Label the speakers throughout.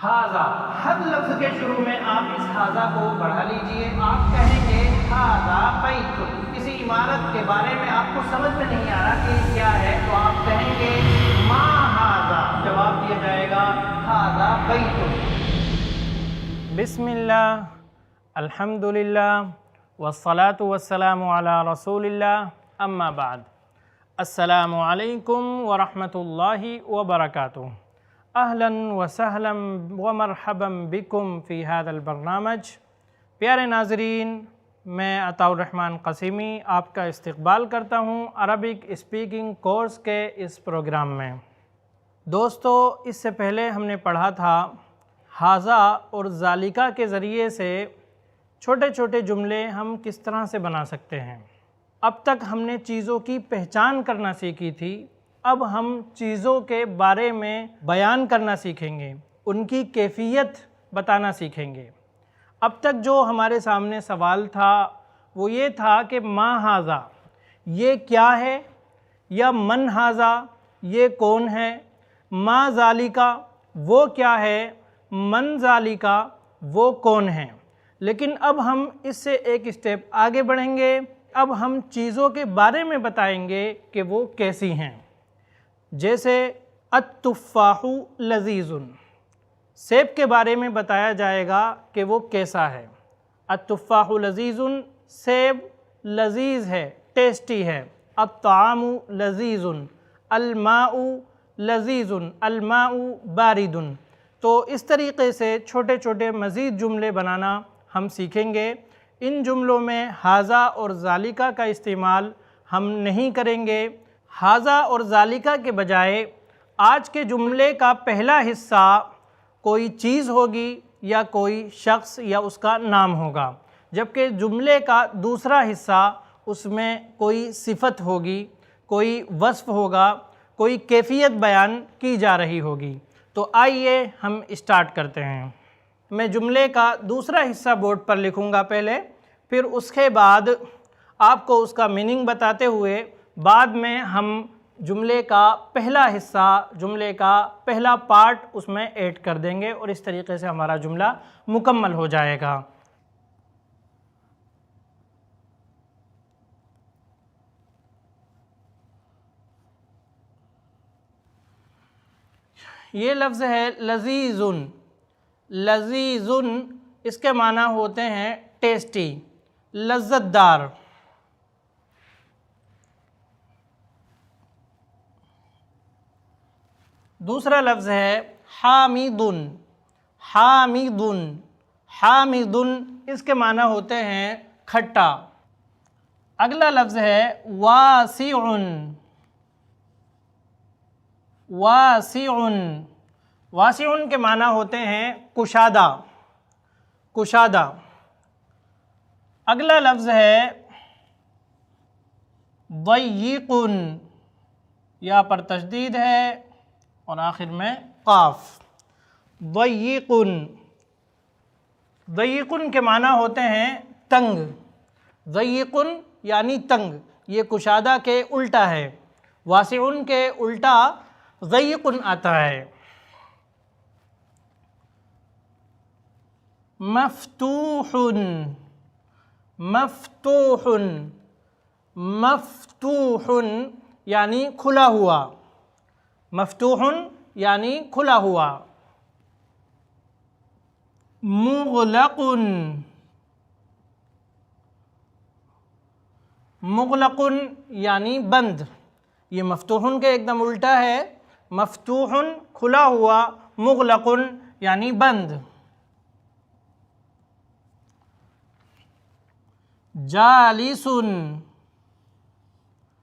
Speaker 1: ہاذا، ہر لفظ کے شروع میں آپ اس ہاذا کو بڑھا لیجئے. آپ کہیں گے ہاذا بیت. کسی عمارت کے بارے میں آپ کو سمجھ میں نہیں آ رہا کہ کیا ہے تو آپ کہیں گے ما ہاذا. جواب دیا جائے گا ہاذا بیت.
Speaker 2: بسم اللہ، الحمدللہ، والصلاة والسلام علی رسول اللہ، اما بعد. السلام علیکم ورحمۃ اللہ وبرکاتہ. اہلا وسہلا ومرحبا بکم فی هذا البرنامج. پیارے ناظرین، میں عطاء الرحمن قاسمی آپ کا استقبال کرتا ہوں عربک اسپیکنگ کورس کے اس پروگرام میں. دوستو، اس سے پہلے ہم نے پڑھا تھا ہاذا اور ذالکہ کے ذریعے سے چھوٹے چھوٹے جملے ہم کس طرح سے بنا سکتے ہیں. اب تک ہم نے چیزوں کی پہچان کرنا سیکھی تھی، اب ہم چیزوں کے بارے میں بیان کرنا سیکھیں گے، ان کی کیفیت بتانا سیکھیں گے. اب تک جو ہمارے سامنے سوال تھا وہ یہ تھا کہ ما ہاذا یہ کیا ہے، یا من ہاذا یہ کون ہے، ما ذالکہ وہ کیا ہے، من ذالکہ وہ کون ہیں. لیکن اب ہم اس سے ایک اسٹیپ آگے بڑھیں گے. اب ہم چیزوں کے بارے میں بتائیں گے کہ وہ کیسی ہیں. جیسے التفاح لذیذ، سیب کے بارے میں بتایا جائے گا کہ وہ کیسا ہے. التفاح لذیذ، سیب لذیذ ہے، ٹیسٹی ہے. الطعام لذیذ، الماء لذیذ، الماء بارد. تو اس طریقے سے چھوٹے چھوٹے مزید جملے بنانا ہم سیکھیں گے. ان جملوں میں ہاذا اور ذالکہ کا استعمال ہم نہیں کریں گے. ہاذا اور ذالکہ کے بجائے آج کے جملے کا پہلا حصہ کوئی چیز ہوگی یا کوئی شخص یا اس کا نام ہوگا، جبکہ جملے کا دوسرا حصہ اس میں کوئی صفت ہوگی، کوئی وصف ہوگا، کوئی کیفیت بیان کی جا رہی ہوگی. تو آئیے ہم اسٹارٹ کرتے ہیں. میں جملے کا دوسرا حصہ بورڈ پر لکھوں گا پہلے، پھر اس کے بعد آپ کو اس کا میننگ بتاتے ہوئے بعد میں ہم جملے کا پہلا حصہ، جملے کا پہلا پارٹ اس میں ایڈ کر دیں گے اور اس طریقے سے ہمارا جملہ مکمل ہو جائے گا. یہ لفظ ہے لذیذ. لذیذ اس کے معنی ہوتے ہیں ٹیسٹی، لذت دار. دوسرا لفظ ہے حامد. حامد، حامد اس کے معنی ہوتے ہیں کھٹا. اگلا لفظ ہے واسع. واسع، واسع کے معنی ہوتے ہیں کشادہ، کشادہ. اگلا لفظ ہے ضیق، یا پر تشدید ہے اور آخر میں قاف. ضیق، ضیق کے معنی ہوتے ہیں تنگ. ضیق یعنی تنگ، یہ کشادہ کے الٹا ہے. واسع کے الٹا ضیق آتا ہے. مفتوح، مفتوح، مفتوح یعنی کھلا ہوا. مفتوح یعنی کھلا ہوا. مغلق، مغلق یعنی بند. یہ مفتوح کے ایک دم الٹا ہے. مفتوح کھلا ہوا، مغلق یعنی بند. جالس،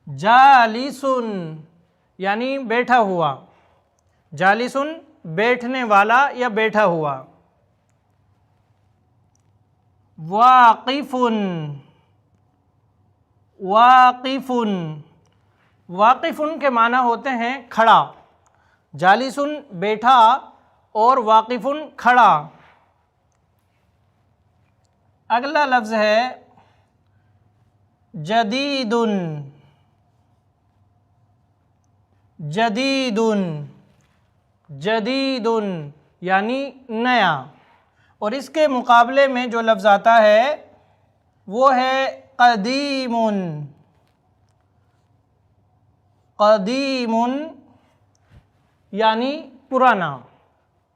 Speaker 2: جالس یعنی بیٹھا ہوا. جالس بیٹھنے والا یا بیٹھا ہوا. واقف، واقف، واقف کے معنی ہوتے ہیں کھڑا. جالس بیٹھا اور واقف کھڑا. اگلا لفظ ہے جدید. جدید، جدید یعنی نیا، اور اس کے مقابلے میں جو لفظ آتا ہے وہ ہے قدیم، قدیم یعنی پرانا،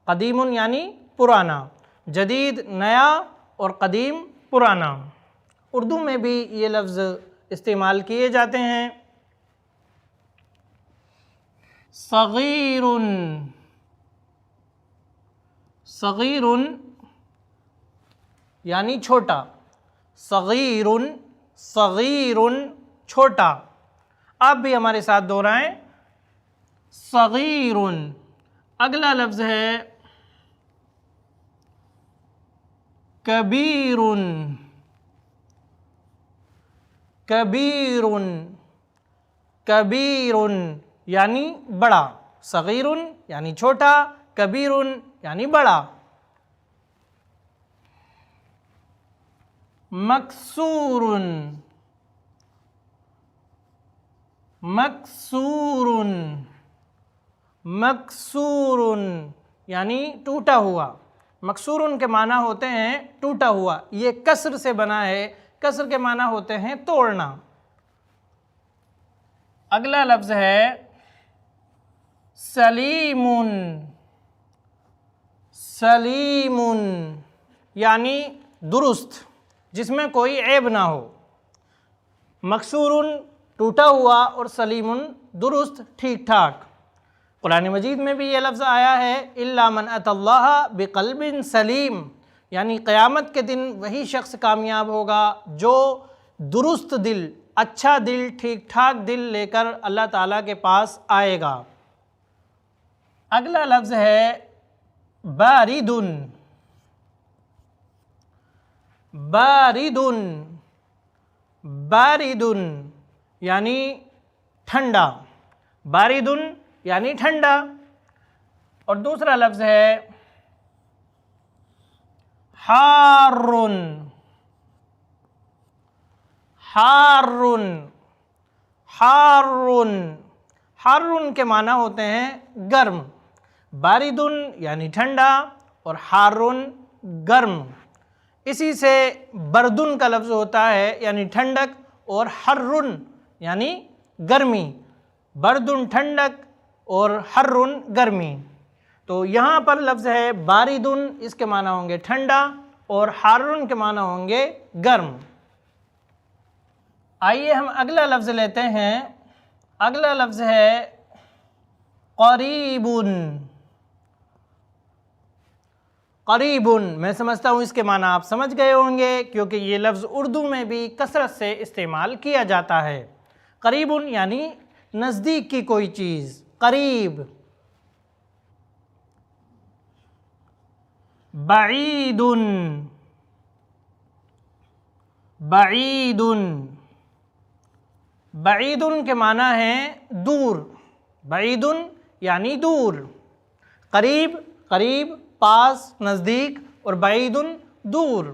Speaker 2: قدیم یعنی پرانا، جدید نیا اور قدیم پرانا۔ اردو میں بھی یہ لفظ استعمال کیے جاتے ہیں۔ صغیر، صغیر یعنی چھوٹا، صغیر، صغیر چھوٹا۔ آپ بھی ہمارے ساتھ دہرائیں، صغیر۔ اگلا لفظ ہے کبیر، کبیر، کبیر یعنی بڑا، صغیر یعنی چھوٹا، کبیر یعنی بڑا۔ مکسور، مکسور، مکسور یعنی ٹوٹا ہوا۔ مکسور کے معنی ہوتے ہیں ٹوٹا ہوا، یہ کسر سے بنا ہے، کسر کے معنی ہوتے ہیں توڑنا۔ اگلا لفظ ہے سلیم، سلیم یعنی درست، جس میں کوئی عیب نہ ہو۔ مکسور ٹوٹا ہوا اور سلیم درست، ٹھیک ٹھاک۔ قرآن مجید میں بھی یہ لفظ آیا ہے الا من اتی اللہ بقلب سلیم، یعنی قیامت کے دن وہی شخص کامیاب ہوگا جو درست دل، اچھا دل، ٹھیک ٹھاک دل لے کر اللہ تعالیٰ کے پاس آئے گا۔ اگلا لفظ ہے بارد، بارد، بارد یعنی ٹھنڈا، بارد یعنی ٹھنڈا۔ اور دوسرا لفظ ہے حار، حار، حار، حار کے معنی ہوتے ہیں گرم، بارد یعنی ٹھنڈا اور حار گرم۔ اسی سے بردن کا لفظ ہوتا ہے یعنی ٹھنڈک، اور حر یعنی گرمی، بردن ٹھنڈک اور حر گرمی۔ تو یہاں پر لفظ ہے باردن، اس کے معنی ہوں گے ٹھنڈا، اور حارن کے معنی ہوں گے گرم۔ آئیے ہم اگلا لفظ لیتے ہیں۔ اگلا لفظ ہے قریب، قریب۔ میں سمجھتا ہوں اس کے معنی آپ سمجھ گئے ہوں گے، کیونکہ یہ لفظ اردو میں بھی کثرت سے استعمال کیا جاتا ہے۔ قریب یعنی نزدیک کی کوئی چیز، قریب۔ بعید، بعید، بعید کے معنی ہیں دور، بعید یعنی دور۔ قریب، قریب پاس، نزدیک، اور بعید دور۔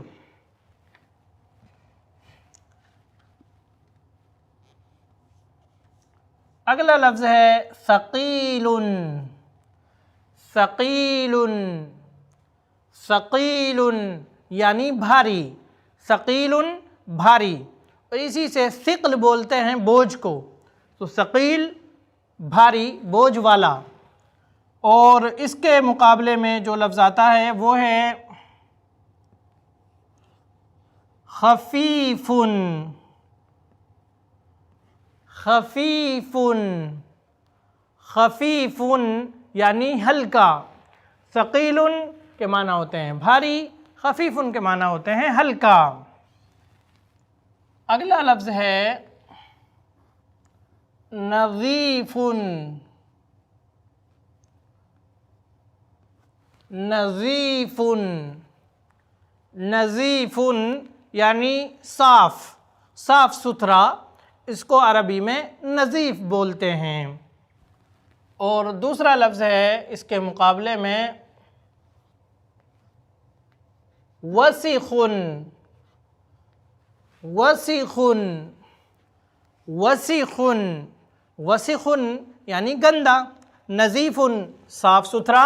Speaker 2: اگلا لفظ ہے ثقیل، ثقیل، ثقیل یعنی بھاری، ثقیل بھاری، اور اسی سے ثقل بولتے ہیں بوجھ کو، تو ثقیل بھاری، بوجھ والا۔ اور اس کے مقابلے میں جو لفظ آتا ہے وہ ہے خفیف، خفیف، خفیف یعنی ہلکا۔ ثقیل کے معنی ہوتے ہیں بھاری، خفیف کے معنی ہوتے ہیں ہلکا۔ اگلا لفظ ہے نظیف، نظیف، نظیف یعنی صاف، صاف ستھرا، اس کو عربی میں نظیف بولتے ہیں۔ اور دوسرا لفظ ہے اس کے مقابلے میں وسخ، وسخ، وسخ، وسخ یعنی گندا، نظیف صاف ستھرا،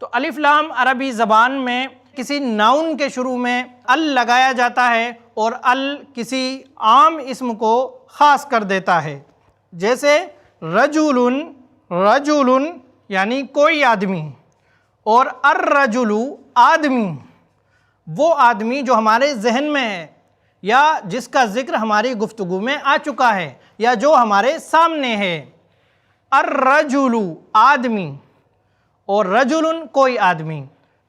Speaker 2: تو الف لام عربی زبان میں کسی ناؤن کے شروع میں ال لگایا جاتا ہے اور ال کسی عام اسم کو خاص کر دیتا ہے، جیسے رجل، رجل یعنی کوئی آدمی، اور الرجل آدمی، وہ آدمی جو ہمارے ذہن میں ہے یا جس کا ذکر ہماری گفتگو میں آ چکا ہے یا جو ہمارے سامنے ہے۔ الرجل آدمی اور رجل کوئی آدمی۔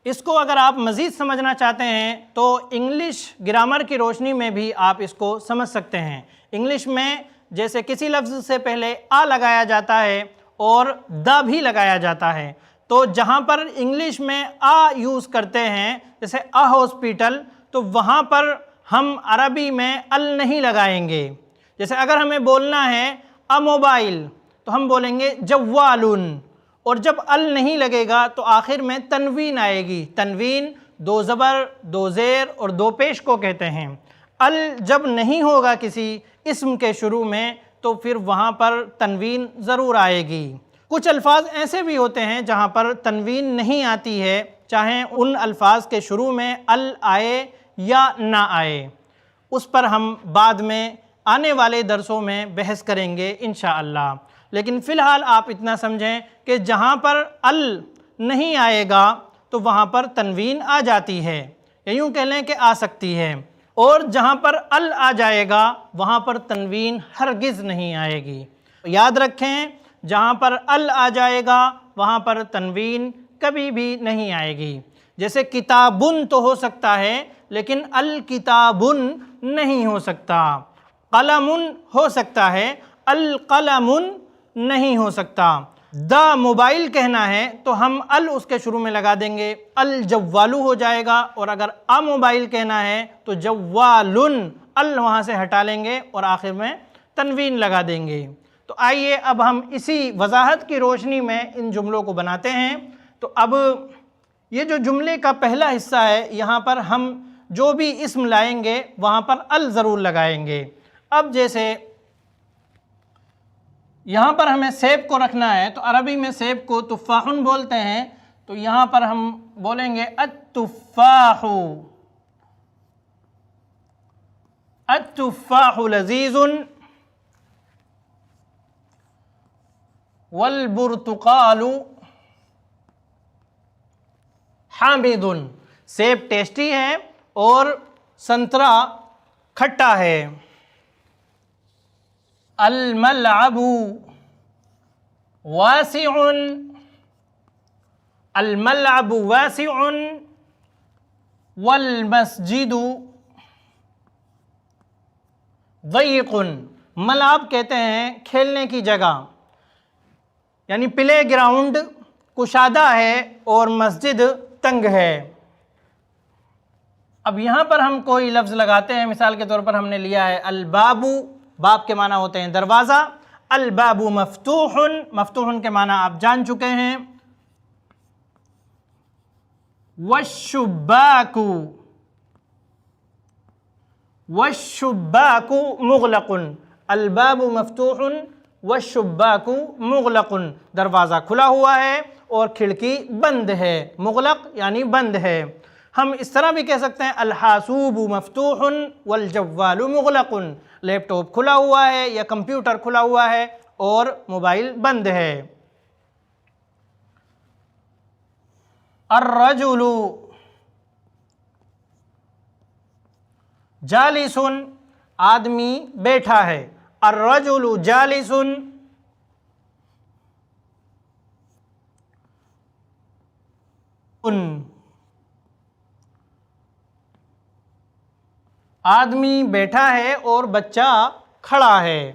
Speaker 2: اس کو اگر آپ مزید سمجھنا چاہتے ہیں تو انگلش گرامر کی روشنی میں بھی آپ اس کو سمجھ سکتے ہیں۔ انگلش میں جیسے کسی لفظ سے پہلے آ لگایا جاتا ہے اور دا بھی لگایا جاتا ہے، تو جہاں پر انگلش میں آ یوز کرتے ہیں جیسے اے ہاسپیٹل، تو وہاں پر ہم عربی میں ال نہیں لگائیں گے۔ جیسے اگر ہمیں بولنا ہے اے موبائل تو ہم بولیں گے جوالن، اور جب ال نہیں لگے گا تو آخر میں تنوین آئے گی۔ تنوین دو زبر، دو زیر اور دو پیش کو کہتے ہیں۔ ال جب نہیں ہوگا کسی اسم کے شروع میں تو پھر وہاں پر تنوین ضرور آئے گی۔ کچھ الفاظ ایسے بھی ہوتے ہیں جہاں پر تنوین نہیں آتی ہے، چاہے ان الفاظ کے شروع میں ال آئے یا نہ آئے، اس پر ہم بعد میں آنے والے درسوں میں بحث کریں گے انشاءاللہ۔ لیکن فی الحال آپ اتنا سمجھیں کہ جہاں پر ال نہیں آئے گا تو وہاں پر تنوین آ جاتی ہے، یا یوں کہہ لیں کہ آ سکتی ہے، اور جہاں پر ال آ جائے گا وہاں پر تنوین ہرگز نہیں آئے گی۔ یاد رکھیں، جہاں پر ال آ جائے گا وہاں پر تنوین کبھی بھی نہیں آئے گی۔ جیسے کتابن تو ہو سکتا ہے لیکن الکتابن نہیں ہو سکتا، قلمن ہو سکتا ہے، القلمن نہیں ہو سکتا۔ دا موبائل کہنا ہے تو ہم ال اس کے شروع میں لگا دیں گے، الجوالو ہو جائے گا، اور اگر ا موبائل کہنا ہے تو جوالن، ال وہاں سے ہٹا لیں گے اور آخر میں تنوین لگا دیں گے۔ تو آئیے اب ہم اسی وضاحت کی روشنی میں ان جملوں کو بناتے ہیں۔ تو اب یہ جو جملے کا پہلا حصہ ہے، یہاں پر ہم جو بھی اسم لائیں گے وہاں پر ال ضرور لگائیں گے۔ اب جیسے یہاں پر ہمیں سیب کو رکھنا ہے تو عربی میں سیب کو تفاحن بولتے ہیں، تو یہاں پر ہم بولیں گے التفاح، التفاح لذیذ والبرتقال حامض، سیب ٹیسٹی ہے اور سنترا کھٹا ہے۔ الملعب واسع، الملعب واسع والمسجد ضيق، ملعب کہتے ہیں کھیلنے کی جگہ، یعنی پلے گراؤنڈ کشادہ ہے اور مسجد تنگ ہے۔ اب یہاں پر ہم کوئی لفظ لگاتے ہیں، مثال کے طور پر ہم نے لیا ہے الباب، باب کے معنی ہوتے ہیں دروازہ، الباب مفتوح، مفتوح کے معنی آپ جان چکے ہیں، والشباک، والشباک مغلق، الباب مفتوح والشباک مغلق، دروازہ کھلا ہوا ہے اور کھڑکی بند ہے، مغلق یعنی بند ہے۔ ہم اس طرح بھی کہہ سکتے ہیں الحاسوب مفتوح والجوال مغلق، لیپ ٹاپ کھلا ہوا ہے یا کمپیوٹر کھلا ہوا ہے اور موبائل بند ہے۔ الرجل جالس، آدمی بیٹھا ہے، الرجل جالس، آدمی بیٹھا ہے اور بچہ کھڑا ہے۔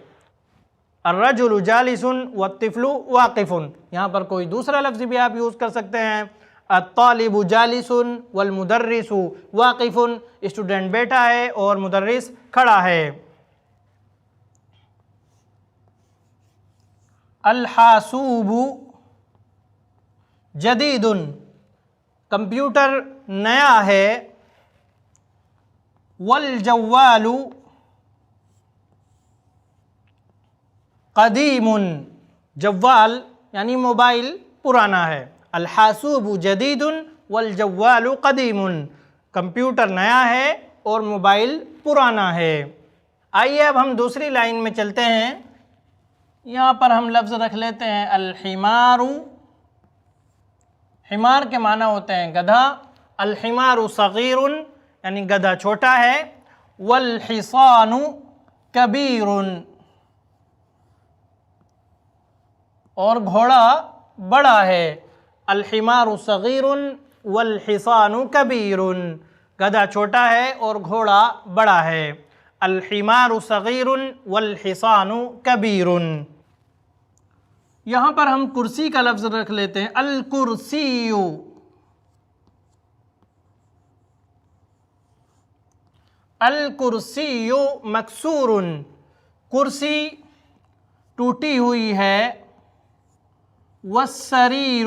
Speaker 2: الرجل جالس والطفل واقف، یہاں پر کوئی دوسرا لفظ بھی آپ یوز کر سکتے ہیں، الطالب جالس والمدرس واقف، اسٹوڈنٹ بیٹھا ہے اور مدرس کھڑا ہے۔ الحاسوب جدید، کمپیوٹر نیا ہے، والجوال قدیم، جوال یعنی موبائل پرانا ہے۔ الحاسوب جدید والجوال قدیم، کمپیوٹر نیا ہے اور موبائل پرانا ہے۔ آئیے اب ہم دوسری لائن میں چلتے ہیں۔ یہاں پر ہم لفظ رکھ لیتے ہیں الحمار، حمار کے معنی ہوتے ہیں گدھا، الحمار صغیر یعنی گدھا چھوٹا ہے، والحصان کبیر اور گھوڑا بڑا ہے، الحمار صغیر والحصان کبیر، گدھا چھوٹا ہے اور گھوڑا بڑا ہے، الحمار صغیر والحصان کبیر۔ یہاں پر ہم کرسی کا لفظ رکھ لیتے ہیں الکرسی، الکرسی مکسور، کرسی ٹوٹی ہوئی ہے، والسریر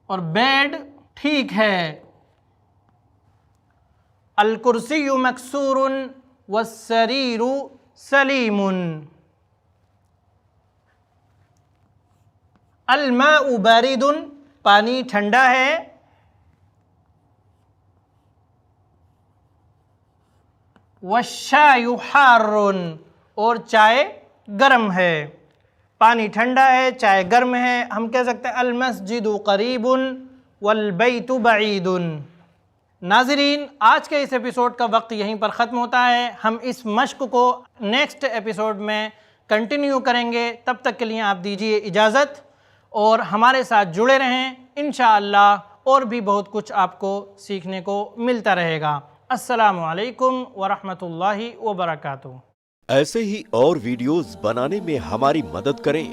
Speaker 2: اور بیڈ ٹھیک ہے، الکرسی مکسور والسریر سلیم۔ الماء بارد، پانی ٹھنڈا ہے، والشاء حار اور چائے گرم ہے، پانی ٹھنڈا ہے چائے گرم ہے۔ ہم کہہ سکتے ہیں المسجد قریب والبیت بعید۔ ناظرین، آج کے اس ایپیسوڈ کا وقت یہیں پر ختم ہوتا ہے، ہم اس مشق کو نیکسٹ ایپیسوڈ میں کنٹینیو کریں گے، تب تک کے لیے آپ دیجیے اجازت اور ہمارے ساتھ جڑے رہیں، انشاءاللہ اور بھی بہت کچھ آپ کو سیکھنے کو ملتا رہے گا۔ السلام علیکم ورحمۃ اللہ وبرکاتہ۔
Speaker 3: ایسے ہی اور ویڈیوز بنانے میں ہماری مدد کریں۔